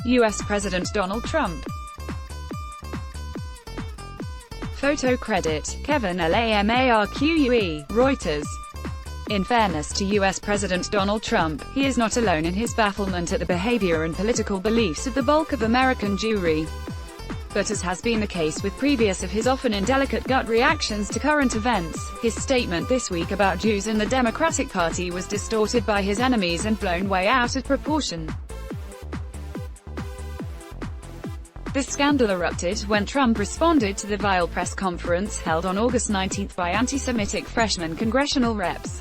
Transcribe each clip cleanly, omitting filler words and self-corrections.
U.S. President Donald Trump. Photo credit, Kevin LAMARQUE, Reuters. In fairness to U.S. President Donald Trump, he is not alone in his bafflement at the behavior and political beliefs of the bulk of American Jewry. But as has been the case with previous of his often indelicate gut reactions to current events, his statement this week about Jews in the Democratic Party was distorted by his enemies and blown way out of proportion. The scandal erupted when Trump responded to the vile press conference held on August 19 by anti-Semitic freshman congressional reps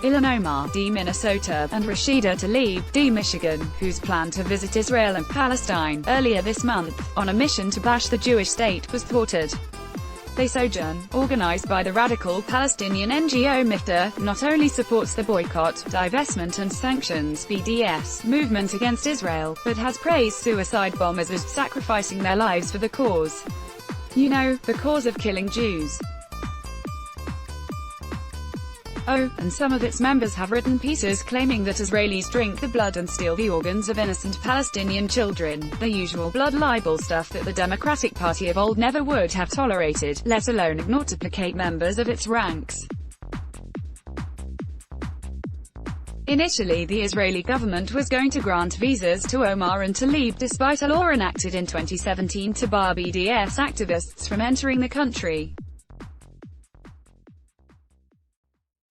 Ilhan Omar, D. Minnesota, and Rashida Tlaib, D. Michigan, whose plan to visit Israel and Palestine, earlier this month, on a mission to bash the Jewish state, was thwarted. Their sojourn, organized by the radical Palestinian NGO MIFTA, not only supports the boycott, divestment and sanctions (BDS) movement against Israel, but has praised suicide bombers as sacrificing their lives for the cause. You know, the cause of killing Jews. Oh, and some of its members have written pieces claiming that Israelis drink the blood and steal the organs of innocent Palestinian children, the usual blood libel stuff that the Democratic Party of old never would have tolerated, let alone ignore to placate members of its ranks. Initially, the Israeli government was going to grant visas to Omar and Tlaib despite a law enacted in 2017 to bar BDS activists from entering the country.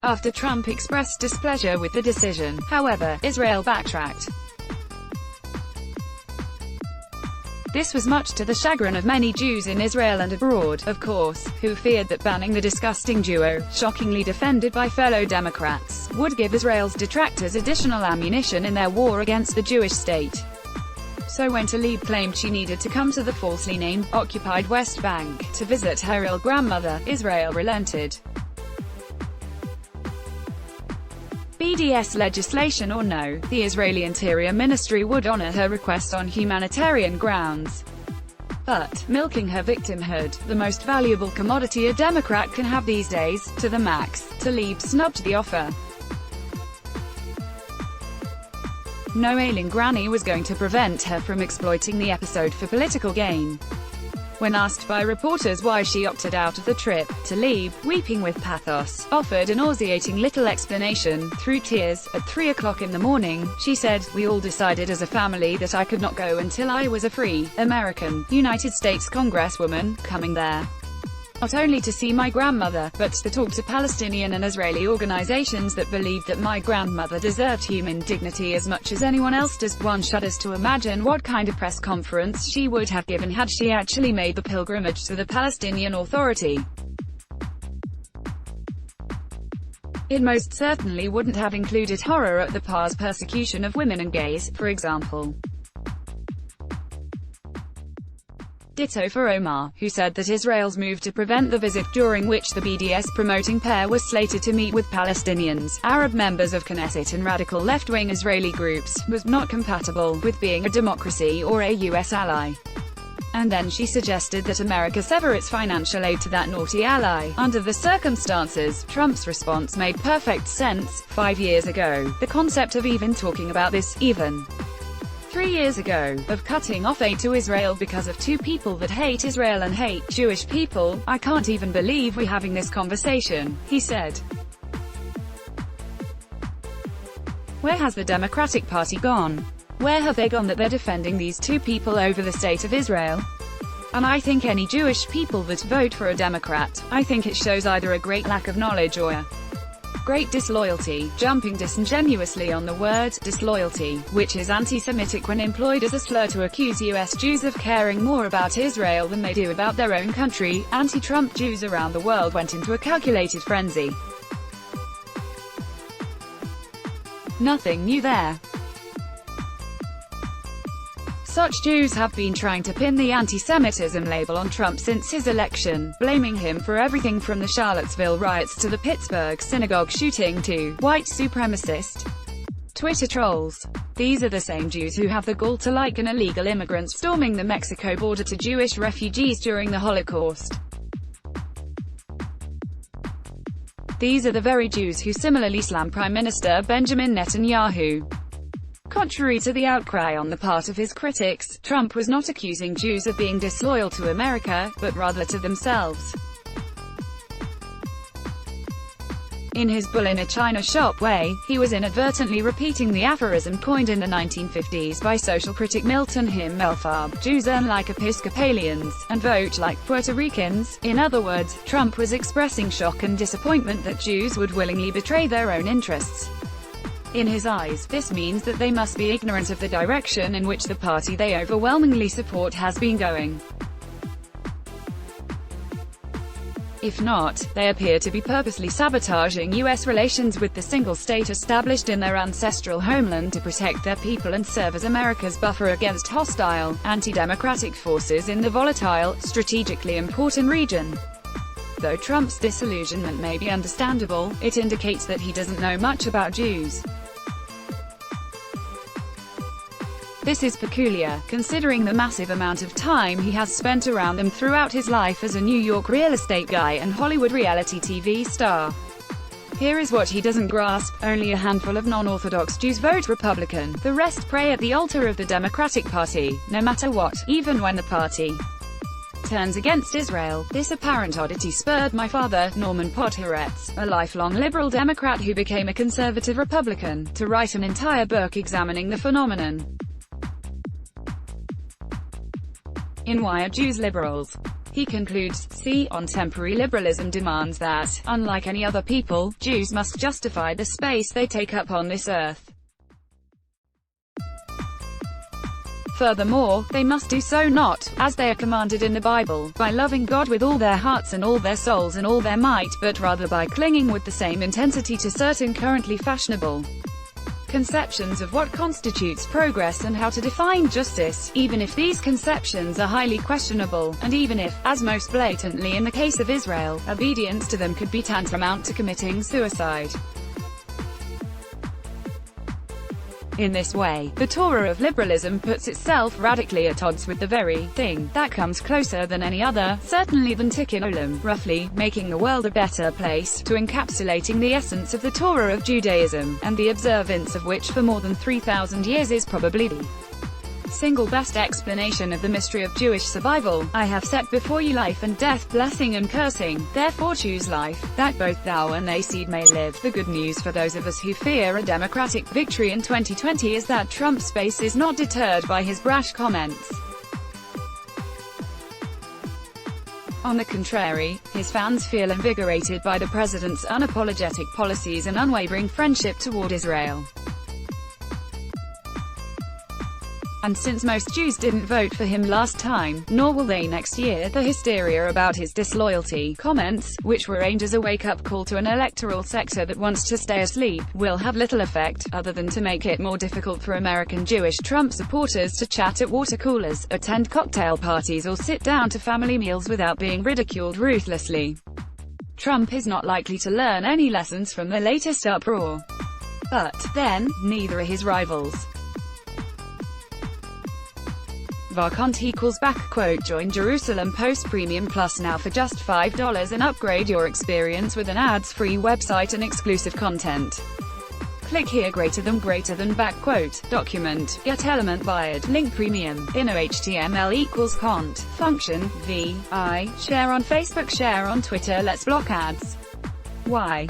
After Trump expressed displeasure with the decision, however, Israel backtracked. This was much to the chagrin of many Jews in Israel and abroad, of course, who feared that banning the disgusting duo, shockingly defended by fellow Democrats, would give Israel's detractors additional ammunition in their war against the Jewish state. So when Tlaib claimed she needed to come to the falsely named, occupied West Bank, to visit her ill grandmother, Israel relented. BDS legislation or no, the Israeli Interior Ministry would honor her request on humanitarian grounds. But, milking her victimhood, the most valuable commodity a Democrat can have these days, to the max, Tlaib snubbed the offer. No ailing granny was going to prevent her from exploiting the episode for political gain. When asked by reporters why she opted out of the trip, Tlaib, weeping with pathos, offered a nauseating little explanation. Through tears, at 3 o'clock in the morning, she said, "We all decided as a family that I could not go until I was a free, American, United States Congresswoman, coming there. Not only to see my grandmother, but to talk to Palestinian and Israeli organizations that believed that my grandmother deserved human dignity as much as anyone else does." One shudders to imagine what kind of press conference she would have given had she actually made the pilgrimage to the Palestinian Authority. It most certainly wouldn't have included horror at the past persecution of women and gays, for example. Ditto for Omar, who said that Israel's move to prevent the visit, during which the BDS-promoting pair was slated to meet with Palestinians, Arab members of Knesset and radical left-wing Israeli groups, was not compatible with being a democracy or a U.S. ally. And then she suggested that America sever its financial aid to that naughty ally. Under the circumstances, Trump's response made perfect sense. 5 years ago, the concept of even talking about this, even 3 years ago, of cutting off aid to Israel because of two people that hate Israel and hate Jewish people, I can't even believe we're having this conversation, he said. Where has the Democratic Party gone? Where have they gone that they're defending these two people over the state of Israel? And I think any Jewish people that vote for a Democrat, I think it shows either a great lack of knowledge or a great disloyalty, jumping disingenuously on the word disloyalty, which is anti-Semitic when employed as a slur to accuse U.S. Jews of caring more about Israel than they do about their own country. Anti-Trump Jews around the world went into a calculated frenzy. Nothing new there. Such Jews have been trying to pin the anti-Semitism label on Trump since his election, blaming him for everything from the Charlottesville riots to the Pittsburgh synagogue shooting to white supremacist Twitter trolls. These are the same Jews who have the gall to liken illegal immigrants storming the Mexico border to Jewish refugees during the Holocaust. These are the very Jews who similarly slam Prime Minister Benjamin Netanyahu. Contrary to the outcry on the part of his critics, Trump was not accusing Jews of being disloyal to America, but rather to themselves. In his bull in a china shop way, he was inadvertently repeating the aphorism coined in the 1950s by social critic Milton Himmelfarb: Jews earn like Episcopalians, and vote like Puerto Ricans. In other words, Trump was expressing shock and disappointment that Jews would willingly betray their own interests. In his eyes, this means that they must be ignorant of the direction in which the party they overwhelmingly support has been going. If not, they appear to be purposely sabotaging U.S. relations with the single state established in their ancestral homeland to protect their people and serve as America's buffer against hostile, anti-democratic forces in the volatile, strategically important region. Though Trump's disillusionment may be understandable, it indicates that he doesn't know much about Jews. This is peculiar, considering the massive amount of time he has spent around them throughout his life as a New York real estate guy and Hollywood reality TV star. Here is what he doesn't grasp: only a handful of non-Orthodox Jews vote Republican. The rest pray at the altar of the Democratic Party, no matter what, even when the party turns against Israel. This apparent oddity spurred my father, Norman Podhoretz, a lifelong liberal Democrat who became a conservative Republican, to write an entire book examining the phenomenon. In Why Are Jews Liberals? He concludes, C. On temporary liberalism demands that, unlike any other people, Jews must justify the space they take up on this earth. Furthermore, they must do so not, as they are commanded in the Bible, by loving God with all their hearts and all their souls and all their might, but rather by clinging with the same intensity to certain currently fashionable conceptions of what constitutes progress and how to define justice, even if these conceptions are highly questionable, and even if, as most blatantly in the case of Israel, obedience to them could be tantamount to committing suicide. In this way, the Torah of liberalism puts itself radically at odds with the very thing that comes closer than any other, certainly than Tikkun Olam, roughly, making the world a better place, to encapsulating the essence of the Torah of Judaism, and the observance of which for more than 3,000 years is probably the single best explanation of the mystery of Jewish survival. I have set before you life and death, blessing and cursing, therefore choose life, that both thou and thy seed may live. The good news for those of us who fear a Democratic victory in 2020 is that Trump's base is not deterred by his brash comments. On the contrary, his fans feel invigorated by the president's unapologetic policies and unwavering friendship toward Israel. And since most Jews didn't vote for him last time, nor will they next year, the hysteria about his disloyalty comments, which were aimed as a wake-up call to an electoral sector that wants to stay asleep, will have little effect, other than to make it more difficult for American Jewish Trump supporters to chat at water coolers, attend cocktail parties or sit down to family meals without being ridiculed ruthlessly. Trump is not likely to learn any lessons from the latest uproar. But, then, neither are his rivals. Varkont equals back quote Join Jerusalem Post Premium Plus now for just $5 and upgrade your experience with an ads-free website and exclusive content. Click here greater than back quote, document, get element wired, link premium, inner HTML equals cont, function, vi, share on Facebook, share on Twitter, let's block ads. Why?